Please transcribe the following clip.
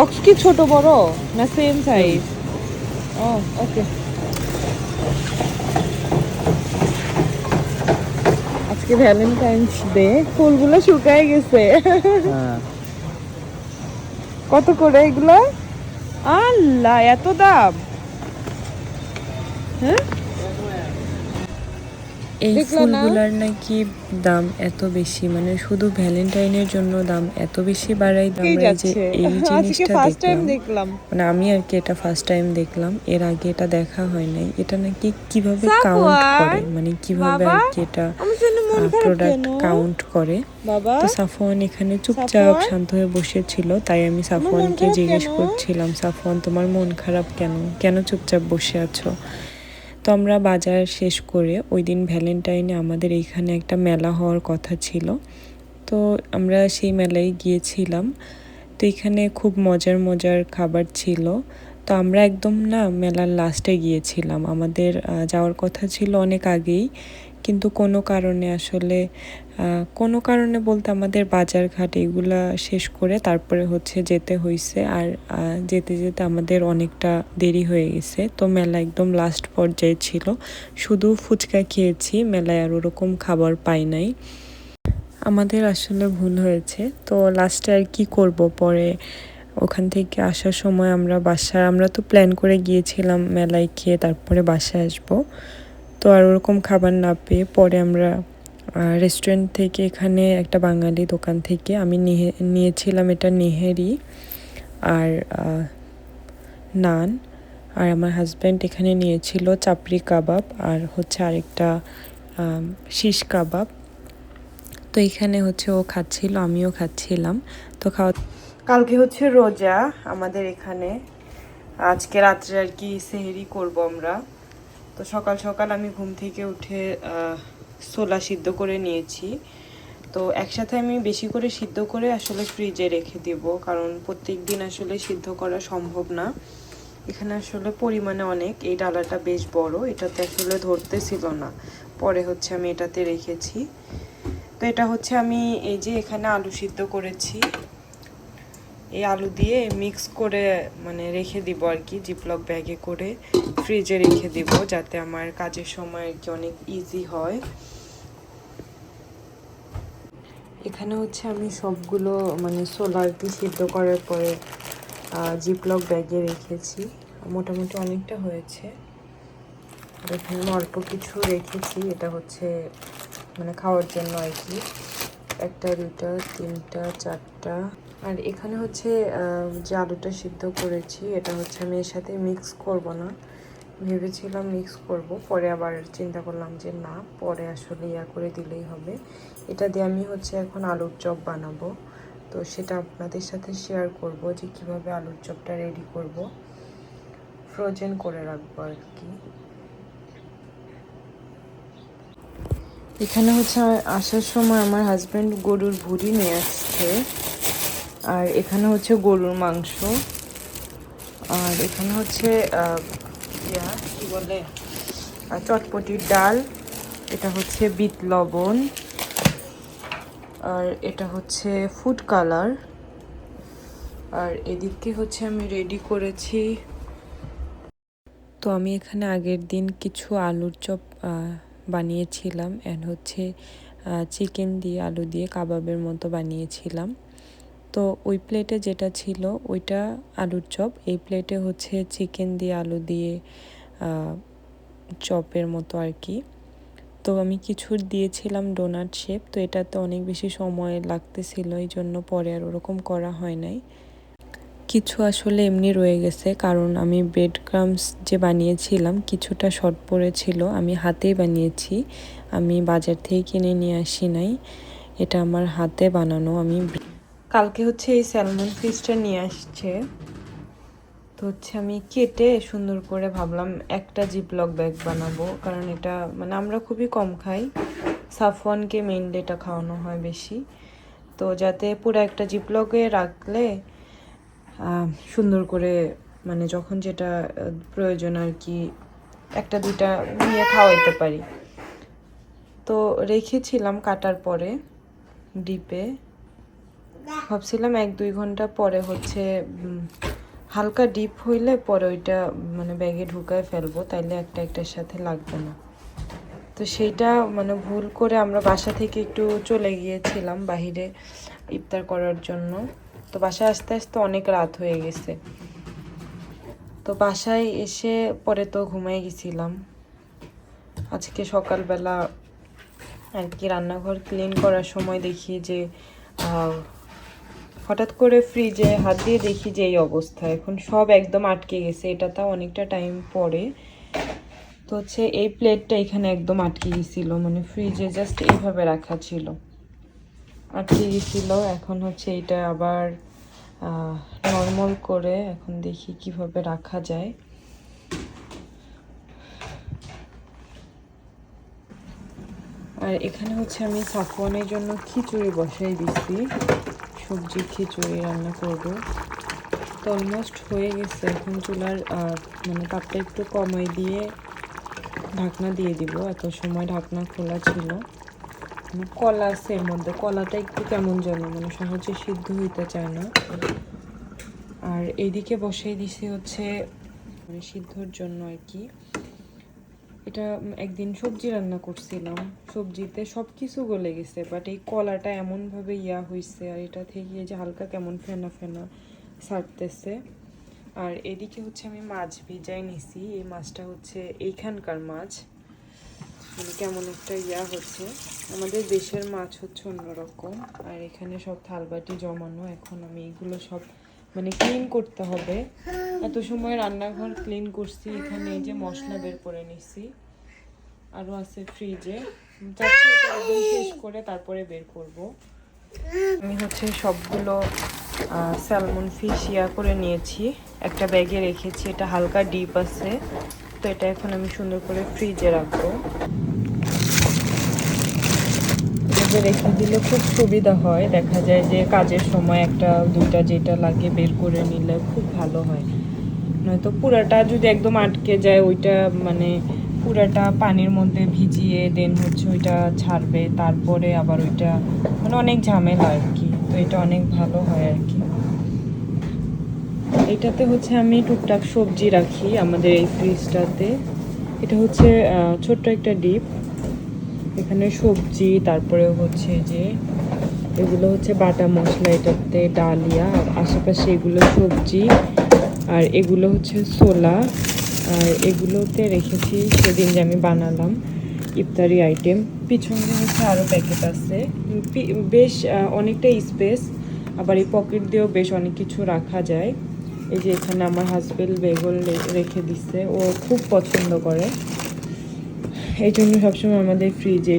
Box কি ছোট বড় না সেম সাইজ? ও ওকে। আজকে ভ্যালেন্টাইন্স ডে, ফুলগুলো শুকায় গেছে। কত করে এগুলো? আল্লাহ, এত দাম! হ্যাঁ, এই দেখলা না? ফুলগুলার নাকি দাম এত বেশি, মানে শুধু ভ্যালেন্টাইনের জন্য দাম এত বেশি বাড়াই। এই আমরা এই যে যাচ্ছে। এই আজকে জিনিসটা ফার্স্ট টাইম দেখলাম, দেখলাম। মানে আমি আর কি এটা ফার্স্ট টাইম দেখলাম, এর আগে এটা দেখা হয় নাই। এটা নাকি কিভাবে কাউন্ট সাফওয়ান, করে, মানে কিভাবে বাবা, আর কি এটা আমার জন্য মন খারাপ প্রোডাক্ট কেন? কাউন্ট করে। বাবা, তো সাফওয়ান এখানে চুপচাপ সাফওয়ান, শান্ত হয়ে বসেছিল, তাই আমি তোমার মন সাফওয়ানকে খারাপ জিজ্ঞেস কেন? করছিলাম, সাফওয়ান তোমার মন খারাপ কেন, কেন চুপচাপ বসে আছো? তো আমরা বাজার শেষ করে ওই দিন ভ্যালেন্টাইনে আমাদের এইখানে একটা মেলা হওয়ার কথা ছিল, তো আমরা সেই মেলায় গিয়েছিলাম। তো এখানে খুব মজার মজার খাবার ছিল। তো আমরা একদম না মেলার লাস্টে গিয়েছিলাম, আমাদের যাওয়ার কথা ছিল অনেক আগেই, কিন্তু কোনো কারণে বলতে আমাদের বাজারঘাট এগুলা শেষ করে তারপরে হচ্ছে যেতে হয়েছে। আর যেতে যেতে আমাদের অনেকটা দেরি হয়ে গেছে। তো মেলা একদম লাস্ট পর্যায়ে ছিল, শুধু ফুচকা খেয়েছি, মেলায় আর ওরকম খাবার পাই নাই। আমাদের আসলে ভুল হয়েছে। তো লাস্টে আর কি করব, পরে ওখান থেকে আসার সময় আমরা তো প্ল্যান করে গিয়েছিলাম মেলায় খেয়ে তারপরে বাসায় আসবো। তো আর ওরকম খাবার না পেয়ে পরে আমরা রেস্টুরেন্ট থেকে, এখানে একটা বাঙালি দোকান থেকে আমি নিয়েছিলাম এটা নেহেরি আর নান। আর আমার হাজব্যান্ড এখানে নিয়েছিল চাপড়ি কাবাব আর হচ্ছে আরেকটা শিশ কাবাব। তো এখানে হচ্ছে ও খাচ্ছিল, আমিও খাচ্ছিলাম। তো কালকে হচ্ছে রোজা আমাদের এখানে, আজকে রাত্রে আর কি সেহরি করব আমরা। তো সকাল সকাল আমি ঘুম থেকে উঠে ছোলা সিদ্ধ করে নিয়েছি। তো একসাথে আমি বেশি করে সিদ্ধ করে আসলে ফ্রিজে রেখে দিব, কারণ প্রত্যেক দিন আসলে সিদ্ধ করা সম্ভব না। এখানে আসলে পরিমাণে অনেক, এই ডালাটা বেশ বড়, এটাতে আসলে ধরতেছিল না, পরে হচ্ছে আমি এটাতে রেখেছি। তো এটা হচ্ছে আমি এই যে এখানে আলু সিদ্ধ করেছি, এই আলু দিয়ে মিক্স করে মানে রেখে দিব আর কি, জিপলক ব্যাগে করে ফ্রিজে রেখে দিব, যাতে আমার কাজের সময় আর কি অনেক ইজি হয়। এখানে হচ্ছে আমি সবগুলো মানে ছোলা আর কি সিদ্ধ করার পরে জিপলক ব্যাগে রেখেছি, মোটামুটি অনেকটা হয়েছে। এখানে অল্প কিছু রেখেছি, এটা হচ্ছে মানে খাওয়ার জন্য আর কি, একটা দুটা তিনটা চারটা। আর এখানে হচ্ছে যে আলুটা সিদ্ধ করেছি, এটা হচ্ছে আমি এর সাথে মিক্স করব না, ভেবেছিলাম মিক্স করব, পরে আবার চিন্তা করলাম যে না, পরে আসলে করে দিলেই হবে। এটা দিয়ে আমি হচ্ছে এখন আলুর চপ বানাবো, তো সেটা আপনাদের সাথে শেয়ার করব যে কিভাবে আলুর চপটা রেডি করব, ফ্রোজেন করে রাখবো আর কি। এখানে হচ্ছে আসার সময় আমার হাজব্যান্ড গরুর ভুঁড়ি নিয়ে আসছে, আর এখানে হচ্ছে গরুর মাংস, আর এখানে হচ্ছে কি বলে চটপটির ডাল, এটা হচ্ছে বিট লবণ, আর এটা হচ্ছে ফুড কালার। আর এদিকে হচ্ছে আমি রেডি করেছি। তো আমি এখানে আগের দিন কিছু আলুর চপ বানিয়েছিলাম, অ্যান্ড হচ্ছে চিকেন দিয়ে আলু দিয়ে কাবাবের মতো বানিয়েছিলাম। তো ওই প্লেটে যেটা ছিল ওইটা আলুর চপ, এই প্লেটে হচ্ছে চিকেন দিয়ে আলু দিয়ে চপের মতো আর কি। তো আমি কিছু দিয়েছিলাম ডোনাট শেপ, তো এটাতে অনেক বেশি সময় লাগতেছিল, এই জন্য পরে আর ওরকম করা হয় নাই। কিছু আসলে এমনি রয়ে গেছে, কারণ আমি ব্রেড ক্রামস যে বানিয়েছিলাম কিছুটা শর্ট পড়েছিল, আমি হাতেই বানিয়েছি, আমি বাজার থেকে কিনে নিয়ে আসি নাই, এটা আমার হাতে বানানো। আমি কালকে হচ্ছে এই স্যালমন ফিশটা নিয়ে আসছে, তো হচ্ছে আমি কেটে সুন্দর করে ভাবলাম একটা জিপলক ব্যাগ বানাবো, কারণ এটা মানে আমরা খুবই কম খাই, সাফওয়ানকে মেইনলি এটা খাওয়ানো হয় বেশি। তো যাতে পুরো একটা জিপলকে রাখলে সুন্দর করে মানে যখন যেটা প্রয়োজন আর কি একটা দুইটা নিয়ে খাওয়াইতে পারি। তো রেখেছিলাম কাটার পরে ডিপে, ভাবছিলাম 1-2 ঘন্টা পরে হচ্ছে হালকা ডিপ হইলে পরে ওইটা মানে ব্যাগে ঢুকায় ফেলবো, তাইলে একটা একটার সাথে লাগবে না। তো সেইটা মানে ভুল করে আমরা বাসা থেকে একটু চলে গিয়েছিলাম বাহিরে ইফতার করার জন্য। তো বাসায় আস্তে আস্তে অনেক রাত হয়ে গেছে। তো বাসায় এসে পরে তো ঘুমাই গেছিলাম। আজকে সকালবেলা আর কি রান্নাঘর ক্লিন করার সময় দেখি যে হঠাৎ করে ফ্রিজে হাত দিয়ে দেখি যে এই অবস্থা, এখন সব একদম আটকে গেছে। এটা তাও অনেকটা টাইম পরে। তো হচ্ছে এই প্লেটটা এখানে একদম আটকে গেছিল, মানে ফ্রিজে জাস্ট এইভাবে রাখা ছিল, আটকে গেছিল। এখন হচ্ছে এটা আবার নর্মাল করে এখন দেখি কিভাবে রাখা যায়। আর এখানে হচ্ছে আমি সাফওয়ানের জন্য খিচুড়ি বসাই দিচ্ছি, সবজি খিচুড়ি রান্না করব। তো অলমোস্ট হয়ে গেছে। এখন চুলার মানে তাপটা একটু কমাই দিয়ে ঢাকনা দিয়ে দিব। এত সময় ঢাকনা খোলা ছিল। কলা আছে এর মধ্যে, কলাটা একটু কেমন যেন মানে সহজে সিদ্ধ হইতে চায় না। আর এইদিকে বসাই দিছি হচ্ছে মানে সিদ্ধর জন্য আর কি। এটা একদিন সবজি রান্না করছিলাম, সবজিতে সব কিছু গলে গেছে, বাট এই কলাটা এমনভাবে হয়েছে। আর এটা থেকে যে হালকা কেমন ফেনা ফেনা ছাড়তেছে। আর এদিকে হচ্ছে আমি মাছ ভিজাই নিছি। এই মাছটা হচ্ছে এইখানকার মাছ, মানে কেমন একটা হচ্ছে। আমাদের দেশের মাছ হচ্ছে অন্যরকম। আর এখানে সব থালবাটি জমানো। এখন আমি এগুলো সব মানে ক্লিন করতে হবে। এত সময় রান্নাঘর ক্লিন করছি, এখানে এই যে মশলা বের করে নিছি, আরও আছে ফ্রিজে। চাচ্ছি এটা একদম শেষ করে তারপরে বের করব। আমি হচ্ছে সবগুলো স্যালমন ফিশ করে নিয়েছি, একটা ব্যাগে রেখেছি। এটা হালকা ডিপ আছে, তো এটা এখন আমি সুন্দর করে ফ্রিজে রাখবো। রেখে দিলে খুব সুবিধা হয়, দেখা যায় যে কাজের সময় একটা দুইটা যেটা লাগে বের করে নিলে খুব ভালো হয়। নয়তো পুরাটা যদি একদম আটকে যায়, ওইটা মানে পুরাটা পানির মধ্যে ভিজিয়ে দেন হচ্ছে ওইটা ছাড়বে, তারপরে আবার ওইটা মানে অনেক ঝামেলা আর কি। তো এটা অনেক ভালো হয় আর কি। এটাতে হচ্ছে আমি টুকটাক সবজি রাখি আমাদের এই ফ্রিজটাতে। এটা হচ্ছে ছোট্ট একটা ডিপ, এখানে সবজি, তারপরে হচ্ছে যে এগুলো হচ্ছে বাটা মশলা, এটাতে ডালিয়া, আর আশেপাশে এগুলো সবজি, আর এগুলো হচ্ছে ছোলা। আর এগুলোতে রেখেছি সেদিন যে আমি বানালাম ইফতারি আইটেম। পিছনে হচ্ছে আরও প্যাকেট আছে, বেশ অনেকটা স্পেস। আবার এই পকেট দিয়েও বেশ অনেক কিছু রাখা যায়। এই যে এখানে আমার হাজবেন্ড বেগল রেখে দিচ্ছে, ও খুব পছন্দ করে, এই জন্য সবসময় আমাদের ফ্রিজে এটা